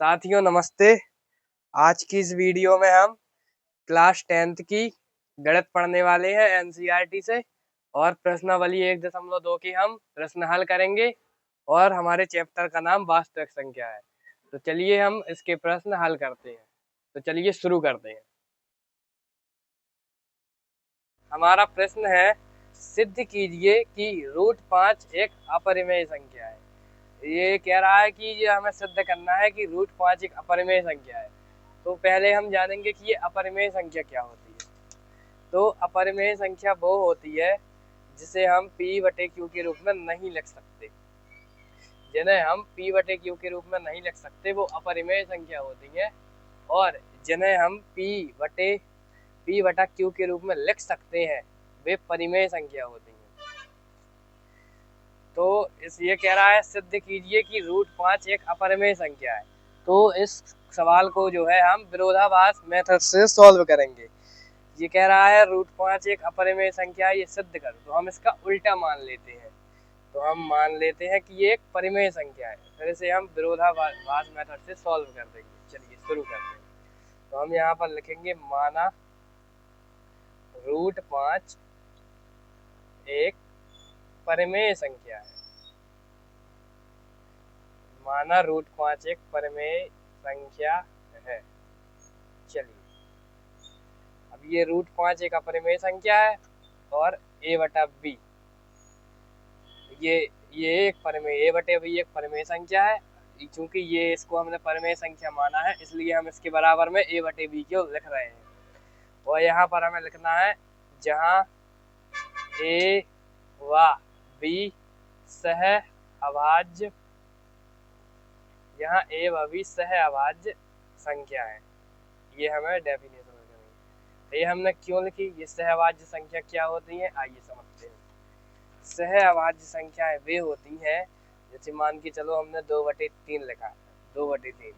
साथियों नमस्ते। आज की इस वीडियो में हम क्लास 10th की गणित पढ़ने वाले हैं एनसीईआरटी से और प्रश्नावली 1.2 की हम प्रश्न हल करेंगे और हमारे चैप्टर का नाम वास्तविक संख्या है। तो चलिए हम इसके प्रश्न हल करते हैं। तो चलिए शुरू करते हैं। हमारा प्रश्न है, सिद्ध कीजिए कि √5 एक अपरिमेय संख्या है। ये कह रहा है कि ये हमें सिद्ध करना है कि √5 एक अपरिमेय संख्या है। तो पहले हम जानेंगे कि ये अपरिमेय संख्या क्या होती है। तो अपरिमेय संख्या वो होती है जिसे हम P/Q के रूप में नहीं लिख सकते। जिन्हें हम P/Q के रूप में नहीं लिख सकते वो अपरिमेय संख्या होती है, और जिन्हें हम P/Q के रूप में लिख सकते हैं वे परिमेय संख्या होती हैं। तो ये कह रहा है सिद्ध कीजिए कि √5 एक अपरिमेय संख्या है। तो इस सवाल को जो है हम विरोधाभास मेथड से सॉल्व करेंगे। ये कह रहा है √5 एक अपरिमेय संख्या है, ये सिद्ध कर। तो हम इसका उल्टा मान लेते हैं। तो हम मान लेते हैं कि ये एक परिमेय संख्या है, फिर इसे हम विरोधाभास मेथड से सॉल्व कर देंगे। चलिए शुरू करते हैं। तो हम यहाँ पर लिखेंगे, माना √5 एक परिमेय संख्या है। माना √5 एक परिमेय संख्या है। चलिए, अब ये √5 एक अपरिमेय संख्या है और a/b ये एक परिमेय a/b एक परिमेय संख्या है। चूंकि ये इसको हमने परिमेय संख्या माना है इसलिए हम इसके बराबर में a/b को लिख रहे हैं। और यहाँ पर हमें लिखना है जहाँ a व b सह अभाज्य, यहाँ a व b सह अभाज्य संख्या है। ये हमें डेफिनेशन में करेंगे। ये हमने क्यों लिखी, ये सहअभाज्य संख्या क्या होती है आइए समझते हैं। सहअभाज्य संख्याएं वे होती हैं, जैसे मान के चलो हमने 2/3 लिखा है, 2/3।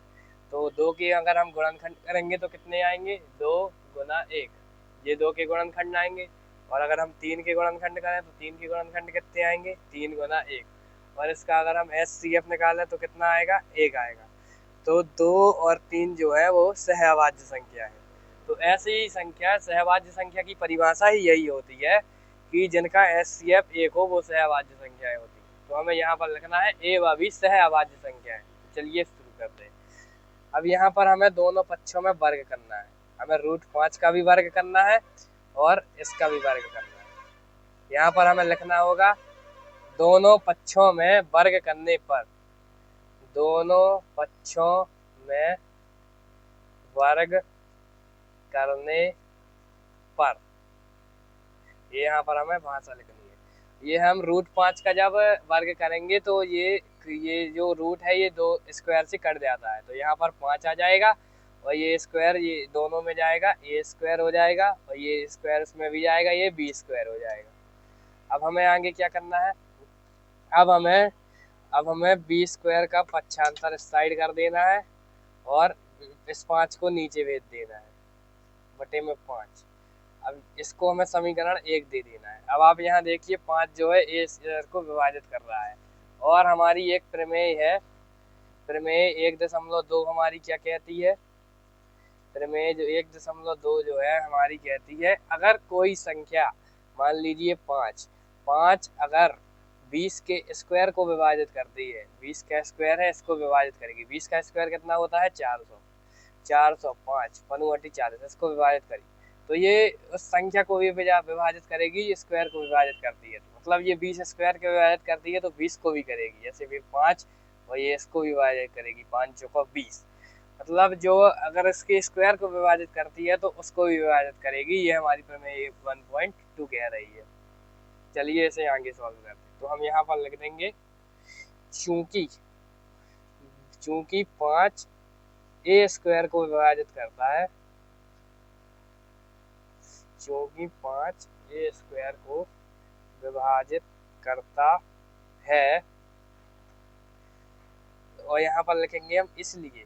तो 2 के अगर हम गुणनखंड करेंगे तो कितने आएंगे, 2 गुना 1, ये 2 के गुणनखंड आएंगे। और अगर हम 3 के गुणनखंड करें तो 3 के गुणनखंड कितने आएंगे, 3 गुना 1। और इसका अगर हम HCF निकालें तो कितना आएगा, 1 आएगा। तो 2 और 3 जो है वो सहअभाज्य संख्या है। तो ऐसी संख्या, सहअभाज्य संख्या की परिभाषा ही यही होती है कि जिनका HCF 1 हो वो सहअभाज्य संख्याएं होती है। तो हमें यहाँ पर लिखना है a व b सहअभाज्य संख्या है। चलिए शुरू करते हैं। अब यहाँ पर हमें दोनों पक्षों में वर्ग करना है। हमें √5 का भी वर्ग करना है और इसका भी वर्ग करना है। यहाँ पर हमें लिखना होगा, दोनों पक्षों में वर्ग करने पर, दोनों पक्षों में वर्ग करने पर, ये यहाँ पर हमें भाषा लिखनी है। ये हम √5 का जब वर्ग करेंगे तो ये जो रूट है ये 2 स्क्वायर से कट जाता है, तो यहाँ पर 5 आ जाएगा और ये स्क्वायर ये दोनों में जाएगा, ये स्क्वायर हो जाएगा और ये स्क्वायर इसमें भी जाएगा, ये b स्क्वायर हो जाएगा। अब हमें आगे क्या करना है, अब हमें b स्क्वायर का पक्षांतर इस साइड कर देना है और इस 5 को नीचे भेज देना है, बटे में 5। अब इसको हमें समीकरण 1 दे देना है। अब आप यहाँ देखिए 5 जो है ए को विभाजित कर रहा है और हमारी एक प्रमेय है, प्रमेय 1.2 हमारी क्या कहती है, प्रमेय जो 1.2 जो है हमारी कहती है, अगर कोई संख्या मान लीजिए 5 अगर 20 के स्क्वायर को विभाजित करती है, 20 का स्क्वायर है इसको विभाजित करेगी, 20 का स्क्वायर कितना होता है 400, 405 40, इसको विभाजित करेगी तो ये उस संख्या को भी विभाजित करेगी, स्क्वायर को विभाजित करती है। तो मतलब ये 20 स्क्वायर को विभाजित करती है तो 20 को भी करेगी, जैसे फिर 5 और ये इसको विभाजित करेगी, 5 चौका 20। मतलब जो अगर इसके स्क्वायर को विभाजित करती है तो उसको भी विभाजित करेगी। ये हमारी प्रमेय 1.2 कह रही है। चलिए इसे आगे सॉल्व करते हैं। तो हम यहाँ पर लिख देंगे, चूंकि 5 a स्क्वायर को विभाजित करता है, चूंकि 5 a स्क्वायर को विभाजित करता है, और यहाँ पर लिखेंगे हम इसलिए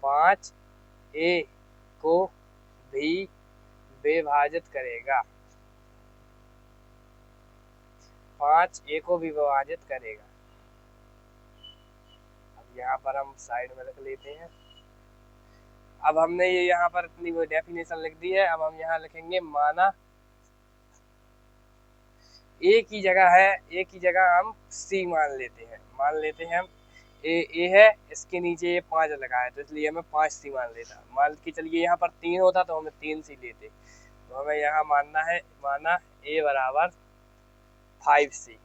5 a को भी विभाजित करेगा, 5 a को भी विभाजित करेगा। अब यहाँ पर हम साइड में लिख लेते हैं, अब हमने ये यहाँ पर इतनी वो डेफिनेशन लिख दी है। अब हम यहाँ लिखेंगे माना ए की जगह है, ए की जगह हम सी मान लेते हैं। मान लेते हैं हम ए है, इसके नीचे ये 5 लगा है तो इसलिए हमें 5 सी मान लेता। मान के चलिए यहाँ पर 3 होता तो हमें 3 सी लेते। तो हमें यहाँ मानना है, माना ए बराबर 5 सी।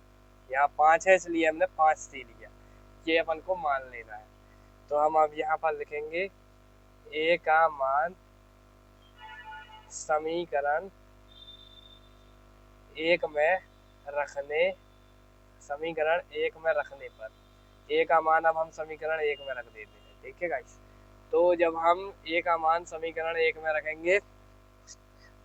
यहाँ 5 है इसलिए हमने 5 सी लिया, ये अपन को मान लेना है। तो हम अब यहाँ पर लिखेंगे ए का मान समीकरण 1 में रखने, समीकरण 1 में रखने पर ए का मान अब हम समीकरण 1 में रख देते हैं। ठीक है गाइस, तो जब हम ए का मान समीकरण 1 में रखेंगे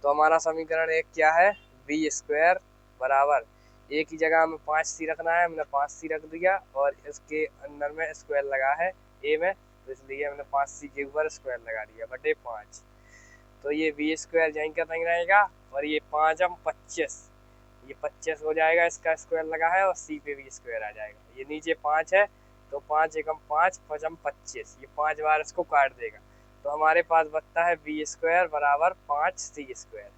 तो हमारा समीकरण 1 क्या है, बी स्क्वायर बराबर ए की जगह हमें 5 सी रखना है, हमने 5 सी रख दिया और इसके अंदर में स्क्वायर लगा है ए में तो इसलिए हमने 5 सी के ऊपर स्क्वायर लगा दिया बटे 5। तो ये बी स्क्वायर यहीं का तहीं रहेगा और ये 5 हम 25, ये 25 हो जाएगा, इसका स्क्वायर लगा है और सी पे भी स्क्वायर आ जाएगा। ये नीचे 5 है तो 5 एकम 5, 5 हम 25, ये 5 बार इसको काट देगा तो हमारे पास बचता है बी स्क्वायर बराबर 5 सी स्क्वायर।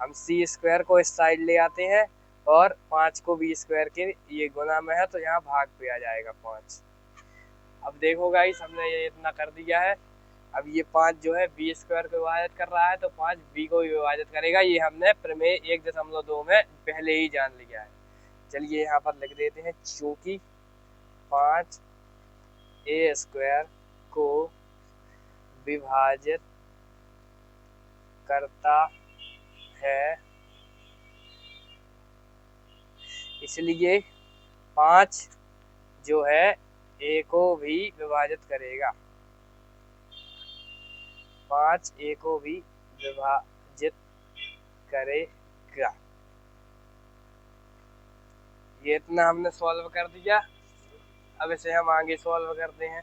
हम सी स्क्वायर को इस साइड ले आते हैं और 5 को बी स्क्वायर के ये गुना में है तो यहाँ भाग पे आ जाएगा 5। अब देखो गाइस हमने ये इतना कर दिया है। अब ये 5 जो है बी स्क्वायर को विभाजित कर रहा है तो 5 बी को भी विभाजित करेगा। ये हमने प्रमेय 1.2 में पहले ही जान लिया है। चलिए यहाँ पर लिख देते हैं, चूंकि 5 ए स्क्वायर को विभाजित करता है इसलिए 5 जो है ए को भी विभाजित करेगा, 5 ए को भी विभाजित करेगा। ये इतना हमने सॉल्व कर दिया। अब इसे हम आगे सॉल्व करते हैं।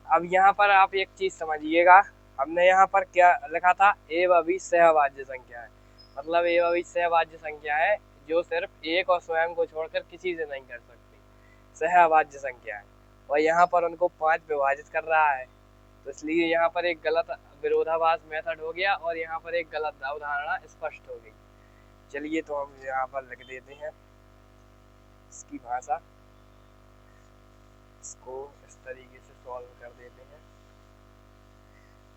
अब यहाँ पर आप एक चीज समझिएगा, हमने यहाँ पर क्या लिखा था, ए व बी सहभाज्य संख्या है। मतलब ए व बी सहभाज्य संख्या है जो सिर्फ एक और स्वयं को छोड़कर किसी से नहीं कर सकती, सहभाज्य संख्या है। और यहाँ पर उनको 5 विभाजित कर रहा है तो इसलिए यहाँ पर एक गलत विरोधाभास मेथड हो गया और यहाँ पर एक गलत अवधारणा स्पष्ट हो गई। चलिए तो हम यहाँ पर लिख देते हैं इसकी भाषा, इसको इस तरीके से सॉल्व कर देते हैं।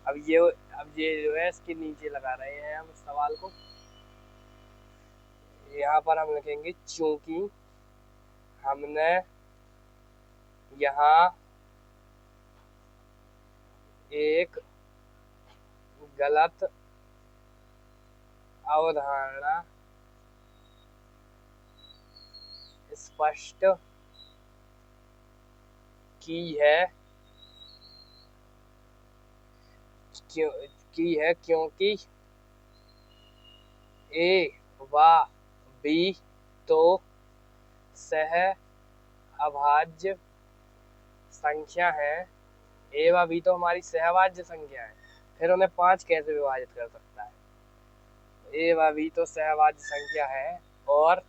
अब ये जो है इसके नीचे लगा रहे हैं हम इस सवाल को। यहाँ पर हम लिखेंगे चूंकि हमने यहाँ एक गलत अवधारणा स्पष्ट की है क्योंकि ए व बी तो सहअभाज्य संख्या है, ए व बी तो हमारी सहअभाज्य संख्या है, फिर उन्हें 5 कैसे विभाजित कर सकता है। ए व बी तो सहअभाज्य संख्या है और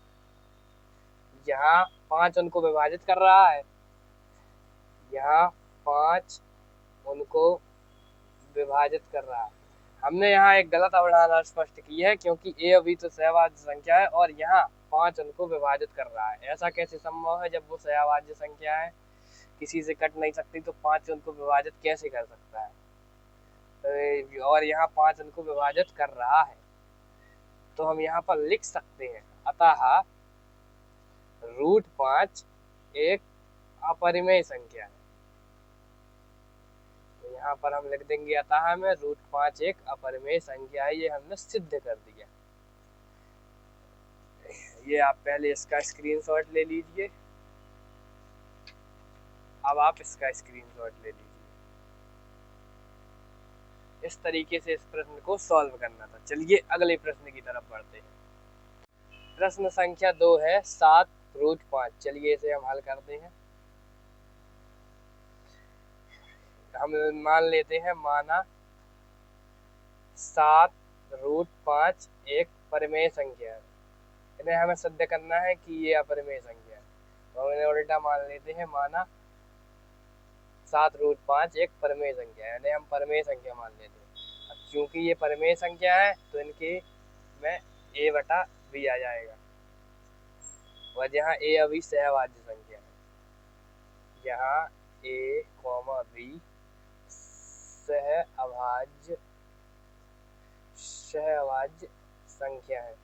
यहाँ 5 उनको विभाजित कर रहा है, यहाँ 5 उनको विभाजित कर रहा है। हमने यहाँ एक गलत अवधारणा स्पष्ट की है क्योंकि ए और बी तो सहअभाज्य संख्या है और यहाँ 5 उनको विभाजित कर रहा है। ऐसा कैसे संभव है, जब वो सहअभाज्य संख्या है, किसी से कट नहीं सकती, तो 5 उनको विभाजित कैसे कर सकता है। और यहाँ 5 उनको विभाजित कर रहा है तो हम यहाँ पर लिख सकते हैं, अतः √5 एक अपरिमेय संख्या है। तो यहाँ पर हम लिख देंगे अतः में √5 एक अपरिमेय संख्या है। ये हमने सिद्ध कर दिया। ये आप पहले इसका स्क्रीनशॉट ले लीजिए, अब आप इसका स्क्रीनशॉट ले लीजिए। इस तरीके से इस प्रश्न को सॉल्व करना था। चलिए अगले प्रश्न की तरफ बढ़ते हैं। प्रश्न संख्या 2 है 7√5। चलिए इसे हम हल करते हैं। हम मान लेते हैं, माना 7√5 एक परिमेय संख्या है। इन्हें हमें सिद्ध करना है कि ये अपरिमेय संख्या है, तो हम इन्हें उल्टा मान लेते हैं। माना 7√5 एक परिमेय संख्या है, यानी हम परिमेय संख्या मान लेते हैं। अब चूंकि ये परिमेय संख्या है तो इनके में a बटा b आ जाएगा, और जहाँ a अभी सहभाज्य संख्या है, जहाँ a, b सहअभाज्य संख्या है,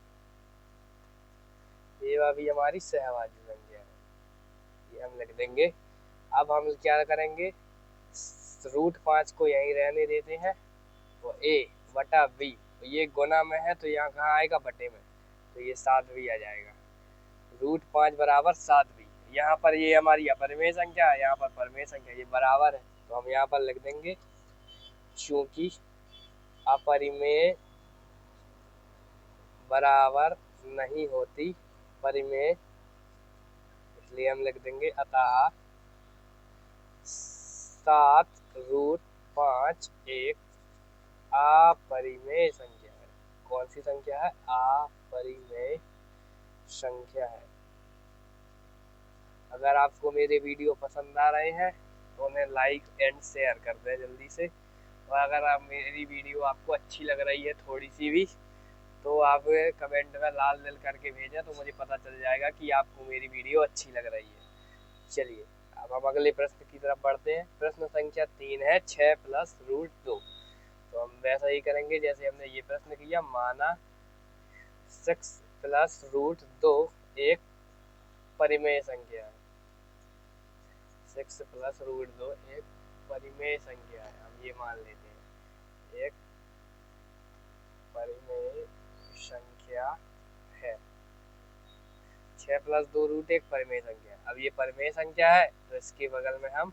ये अभी हमारी सहभाज्य संख्या है, ये हम लिख देंगे। अब हम क्या करेंगे, √5 को यहीं रहने देते हैं, तो a बटा b, तो ये गुना में है तो यहाँ कहाँ आएगा, बटे में, तो ये 7b आ जाएगा। √5 बराबर 7b, यहाँ पर ये हमारी अपरिमेय संख्या है, यहाँ पर परिमेय संख्या, ये बराबर है, तो हम यहाँ पर लिख देंगे चूंकि अपरिमेय बराबर नहीं होती परिमेय, इसलिए हम लिख देंगे अतः 7√5 एक अपरिमेय संख्या है। कौन सी संख्या है, अपरिमेय संख्या है। अगर आपको मेरे वीडियो पसंद आ रहे हैं तो उन्हें लाइक एंड शेयर कर दें जल्दी से, और अगर आप मेरी वीडियो आपको अच्छी लग रही है थोड़ी सी भी, तो आप कमेंट में लाल दिल करके भेजें, तो मुझे पता चल जाएगा कि आपको मेरी वीडियो अच्छी लग रही है। चलिए अब हम अगले प्रश्न की तरफ बढ़ते हैं। प्रश्न संख्या 3 है 6 + √2। तो हम वैसा ही करेंगे जैसे हमने ये प्रश्न किया। माना 6 + √2 एक परिमेय संख्या है। 6 + √2 एक परिमेय संख्या है, हम ये मान लेते हैं एक परिमेय संख्या है। 6 + 2 √ एक परिमेय संख्या। अब ये परिमेय संख्या है तो इसके बगल में हम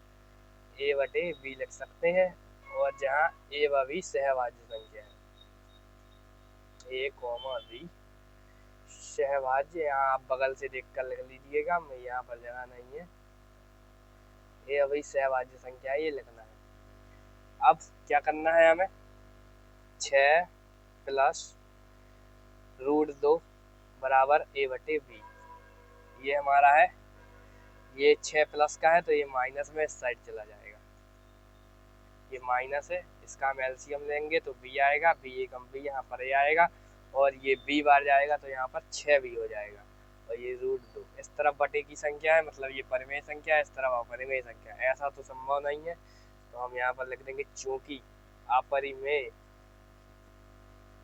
a बटे b लिख सकते हैं, और जहाँ a व b सहभाज्य संख्या है, a, b सहभाज्य, यहाँ आप बगल से देखकर लिख लीजिएगा, मैं यहाँ पर जगह नहीं है, a व b सहभाज्य संख्या ये लिखना है। अब क्या करना है हमें, 6 + √2 बराबर a बटे b, ये हमारा है, ये 6 प्लस का है तो ये माइनस में इस साइड चला जाएगा, ये माइनस है, इसका हम एलसीएम लेंगे तो b आएगा, b एकम b यहाँ पर a आएगा, और ये b बार जाएगा तो यहाँ पर 6b हो जाएगा, और ये √2 इस तरफ बटे की संख्या है, मतलब ये परिमेय संख्या है, इस तरफ अपरिमेय संख्या है। ऐसा तो संभव नहीं है, तो हम यहाँ पर लिख देंगे चूंकि अपरिमेय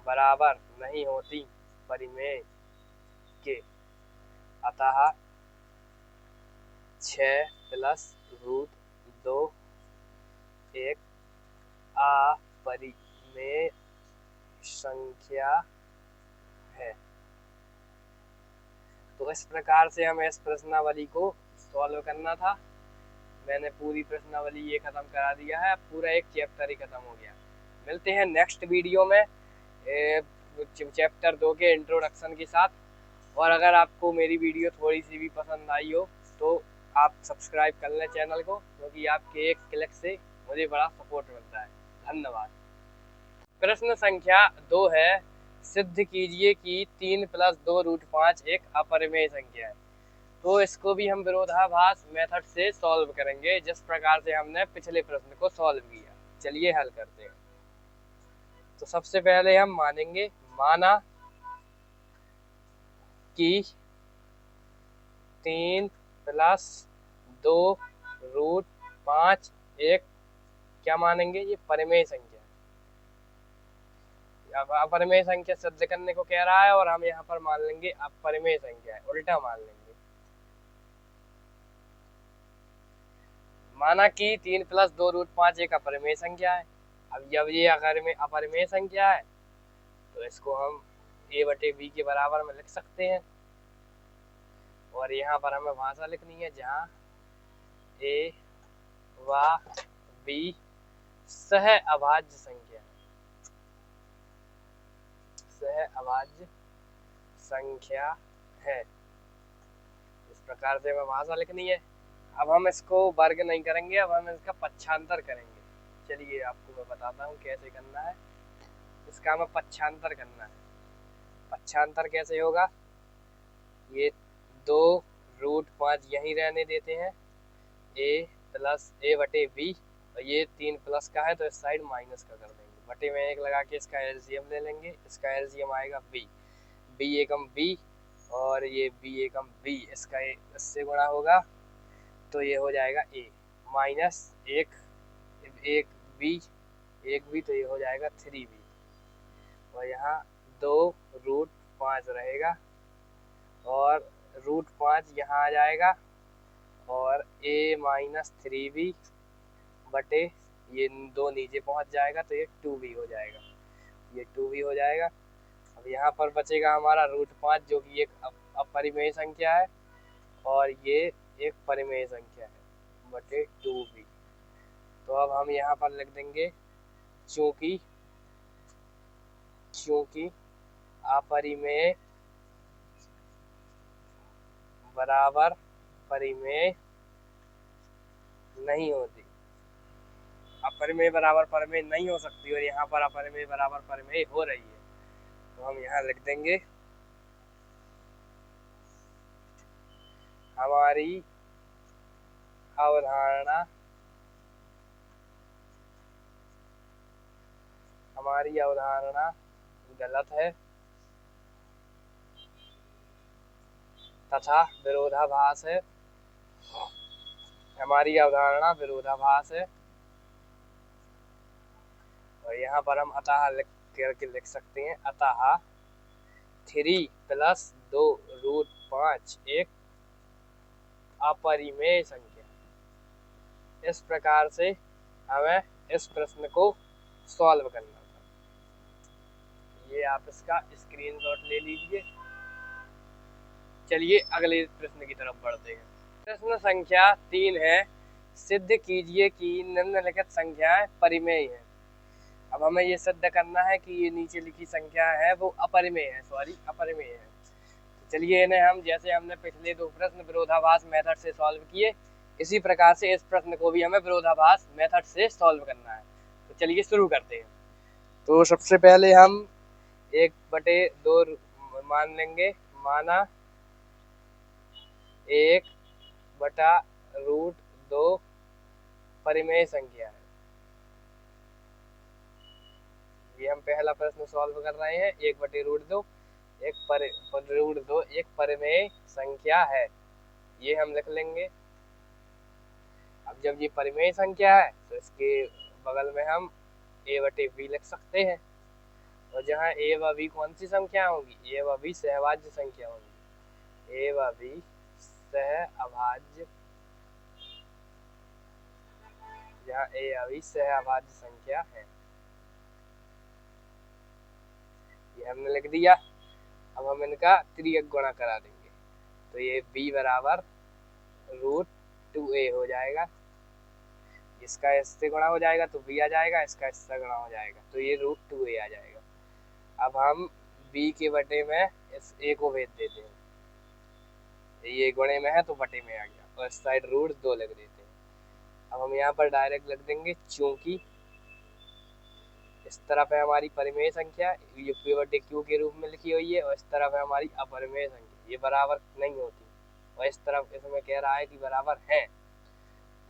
बराबर नहीं होती परिमेय के, अतः 6 + √2 एक अपरिमेय संख्या है। तो इस प्रकार से हमें इस प्रश्नावली को सॉल्व करना था। मैंने पूरी प्रश्नावली ये खत्म करा दिया है, पूरा एक चैप्टर ही खत्म हो गया। मिलते हैं नेक्स्ट वीडियो में चैप्टर 2 के इंट्रोडक्शन के साथ। और अगर आपको मेरी वीडियो थोड़ी सी भी पसंद आई हो तो आप सब्सक्राइब कर लें चैनल को, क्योंकि आपके एक क्लिक से मुझे बड़ा सपोर्ट मिलता है। धन्यवाद। प्रश्न संख्या 2 है, सिद्ध कीजिए कि 3 + 2 √5 एक अपरिमेय संख्या है। तो इसको भी हम विरोधाभास मेथड से सॉल्व करेंगे, जिस प्रकार से हमने पिछले प्रश्न को सॉल्व किया। चलिए हल करते हैं। तो सबसे पहले हम मानेंगे, माना कि 3 + 2 √5 एक क्या मानेंगे, ये परिमेय संख्या है। अब अपरिमेय संख्या सिद्ध करने को कह रहा है और हम यहाँ पर मान लेंगे अपरिमेय संख्या है, उल्टा मान लेंगे। माना कि 3 + 2 √5 एक अपरिमेय संख्या है। अब जब ये अपरिमेय संख्या है तो इसको हम a बटे b के बराबर में लिख सकते हैं, और यहाँ पर हमें भाषा लिखनी है जहाँ a व b सहअभाज्य संख्या है, सहअभाज्य संख्या है। इस प्रकार से हमें भाषा लिखनी है। अब हम इसको वर्ग नहीं करेंगे, अब हम इसका पक्षांतर करेंगे। चलिए आपको मैं बताता हूँ कैसे करना है। इसका हमें पक्षांतर करना है। पक्षांतर कैसे होगा, ये 2 √5 यहीं रहने देते हैं, a प्लस ए बटे बी, और ये 3 प्लस का है तो इस साइड माइनस का कर देंगे, बटे में 1 लगा के इसका एलसीएम ले लेंगे, इसका एलसीएम आएगा बी, बी एकम बी और ये बी एकम बी, इसका इससे गुणा होगा तो ये हो जाएगा ए माइनस एक बी, एक बी तो ये हो जाएगा 3b, और यहाँ 2√5 रहेगा और √5 यहाँ आ जाएगा, और a माइनस 3b बटे ये 2 नीचे पहुँच जाएगा तो ये 2b हो जाएगा, ये 2b हो जाएगा। अब यहाँ पर बचेगा हमारा √5 जो कि एक अपरिमेय संख्या है और ये एक परिमेय संख्या है बटे 2b। तो अब हम यहाँ पर लिख देंगे चूँकि अपरिमेय बराबर परिमेय नहीं होती, अपरिमेय बराबर परिमेय नहीं हो सकती, और यहाँ पर अपरिमेय बराबर परिमेय हो रही है, तो हम यहाँ लिख देंगे हमारी अवधारणा गलत है तथा विरोधाभास है, हमारी अवधारणा विरोधाभास है। और यहाँ पर हम अतः लिख सकते हैं, अतः 3 + 2√5 एक अपरिमेय संख्या। इस प्रकार से हमें इस प्रश्न को सॉल्व करना था। ये आप इसका स्क्रीनशॉट ले लीजिए। चलिए अगले प्रश्न की तरफ बढ़ते हैं। प्रश्न संख्या 3 है, सिद्ध कीजिए कि निम्नलिखित संख्याएं परिमेय हैं। अब हमें ये सिद्ध करना है कि ये नीचे लिखी संख्या है वो अपरिमेय है, अपरिमेय है। तो चलिए इन्हें हम, जैसे हमने पिछले 2 प्रश्न विरोधाभास मेथड से सॉल्व किए, इसी प्रकार से इस प्रश्न को भी हमें विरोधाभास मेथड से सॉल्व करना है। तो चलिए शुरू करते हैं। तो सबसे पहले हम 1/2 मान लेंगे, माना 1/√2 परिमेय संख्या है। ये हम पहला प्रश्न सॉल्व कर रहे हैं। 1/√2 एक परिमेय संख्या है, ये हम लिख लेंगे। अब जब ये परिमेय संख्या है तो इसके बगल में हम a/b लिख सकते हैं, और जहाँ a व b कौन सी संख्या होगी, a व b सहभाज्य संख्या होगी, a व b सहअभाज्य, जहाँ a व b सहअभाज्य संख्या है, ये हमने लिख दिया। अब हम इनका त्रियक गुणा करा देंगे, तो ये b बराबर √2a हो जाएगा, इसका इससे गुणा हो जाएगा तो b आ जाएगा, इसका इससे गुणा हो जाएगा तो ये √2a आ जाएगा। अब हम b के बटे में इस a को भेज देते हैं, ये गुणे में है तो बटे में आ गया, और इस साइड √2 लिख देते हैं। अब हम यहाँ पर डायरेक्ट लिख देंगे चूंकि इस तरफ है हमारी परिमेय संख्या, ये p/q के रूप में लिखी हुई है, और इस तरफ है हमारी अपरिमेय संख्या, ये बराबर नहीं होती, और इस तरफ इसमें कह रहा है कि बराबर है,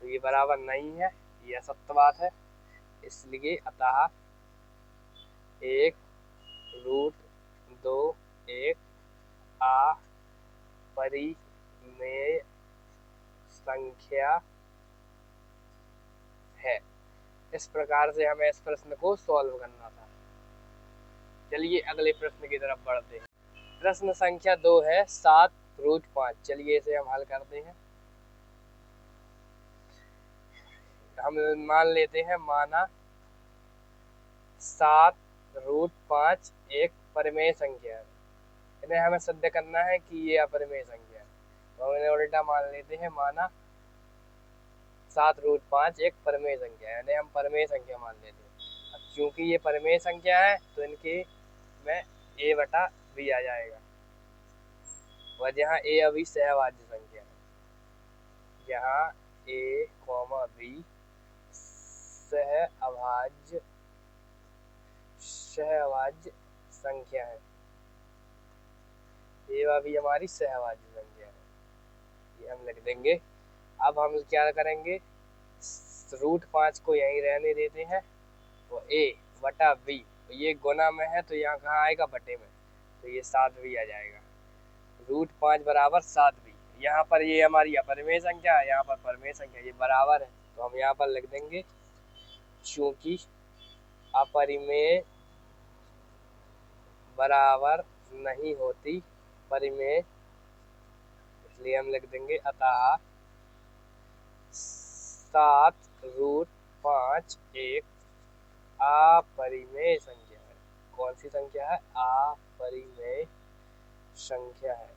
तो ये बराबर नहीं है, ये असत्य बात है। इसलिए अतः 1√2 एक अपरिमेय संख्या है। इस प्रकार से हमें इस प्रश्न को सॉल्व करना था। चलिए अगले प्रश्न की तरफ बढ़ते हैं। प्रश्न संख्या 2 है, 7√5। चलिए इसे हम हल करते हैं। हम मान लेते हैं, माना 7√5 एक परिमेय संख्या है, इन्हें हमें सिद्ध करना है कि ये अपरिमेय संख्या है, तो हम इन्हें उल्टा मान लेते हैं, माना 7√5 एक परिमेय संख्या है, इन्हें हम परिमेय संख्या मान लेते हैं। अब क्योंकि ये परिमेय संख्या है तो इनके में a/b आ जाएगा, और जहाँ a अभी सहभाज्य संख्या है, जहाँ a, b सहअभाज्य संख्या है, a व b हमारी सहअभाज्य संख्या है, ये हम लिख देंगे। अब हम क्या करेंगे, रूट 5 को यहीं रहने देते हैं, तो a बटा b, ये गुना में है तो यहाँ कहाँ आएगा, बटे में, तो ये 7b आ जाएगा। रूट 5 बराबर 7b। यहाँ पर ये हमारी अपरिमेय संख्या है, यहाँ पर परिमेय संख्या, ये बराबर है तो हम यहाँ पर लिख देंगे चूंकि अपरिमेय बराबर नहीं होती परिमेय, इसलिए हम लिख देंगे अतः 7√5 एक अपरिमेय संख्या है। कौन सी संख्या है, अपरिमेय संख्या है।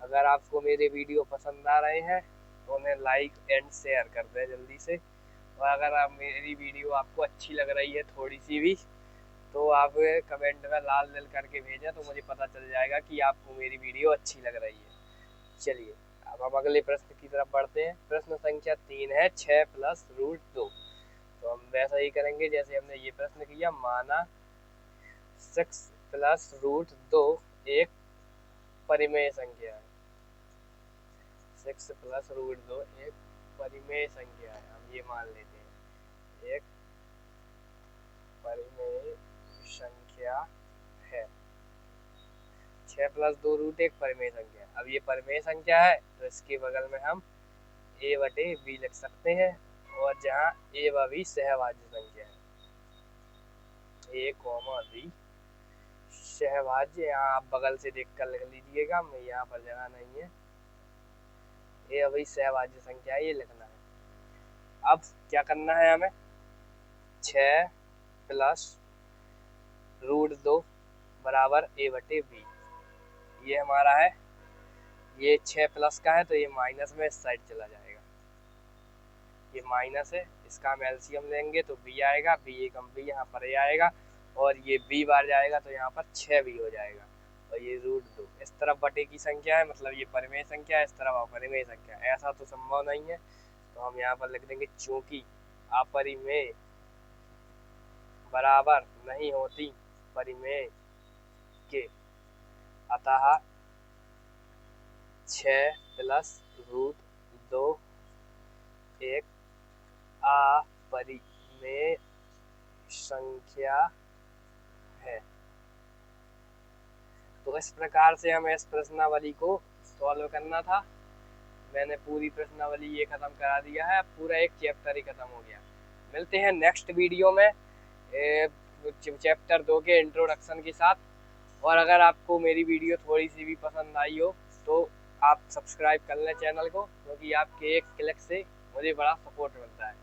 अगर आपको मेरे वीडियो पसंद आ रहे हैं तो उन्हें लाइक एंड शेयर कर दें जल्दी से, और अगर आप मेरी वीडियो आपको अच्छी लग रही है थोड़ी सी भी, तो आप कमेंट में लाल दिल करके भेजें तो मुझे पता चल जाएगा कि आपको मेरी वीडियो अच्छी लग रही है। चलिए अब हम अगले प्रश्न की तरफ बढ़ते हैं। प्रश्न संख्या 3 है 6 प्लस रूट 2। तो हम वैसा ही करेंगे जैसे हमने ये प्रश्न किया। माना 6 प्लस रूट 2 एक परिमेय संख्या है। 6 प्लस रूट 2 एक परिमेय संख्या है, हम ये मान लेते हैं एक परिमेय संख्या है। 6 प्लस 2 रूट एक परिमेय संख्या है। अब ये परिमेय संख्या है तो इसके बगल में हम a बटे b लिख सकते हैं, और जहाँ a व b सहभाज्य संख्या है, a कॉमा b सहभाज्य, यहाँ आप बगल से देख कर लिख लीजिएगा, मैं यहाँ पर जगह नहीं है। a व b सहभाज्य संख्या है, ये लिखना है। अब क्या करना है हमें, 6 प्लस रूट 2 बराबर a बटे b, ये हमारा है। ये 6 प्लस का है तो ये माइनस में इस साइड चला जाएगा, ये माइनस है, इसका हम एलसीएम लेंगे तो b आएगा, b एकम b यहाँ पर a आएगा, और ये b बार जाएगा तो यहाँ पर 6b हो जाएगा, और ये रूट 2 इस तरफ बटे की संख्या है, मतलब ये परिमेय संख्या है, इस तरफ अपरिमेय संख्या है। ऐसा तो संभव नहीं है तो हम यहाँ पर लिख देंगे चूंकि अपरिमेय बराबर नहीं होती परिमेय के, अतः 6 प्लस रूट 2 एक अपरिमेय संख्या है। तो इस प्रकार से हमें इस प्रश्नावली को सॉल्व करना था। मैंने पूरी प्रश्नावली ये खत्म करा दिया है, पूरा एक चैप्टर ही खत्म हो गया। मिलते हैं नेक्स्ट वीडियो में चैप्टर 2 के इंट्रोडक्शन के साथ। और अगर आपको मेरी वीडियो थोड़ी सी भी पसंद आई हो तो आप सब्सक्राइब कर लें चैनल को, क्योंकि आपके एक क्लिक से मुझे बड़ा सपोर्ट मिलता है।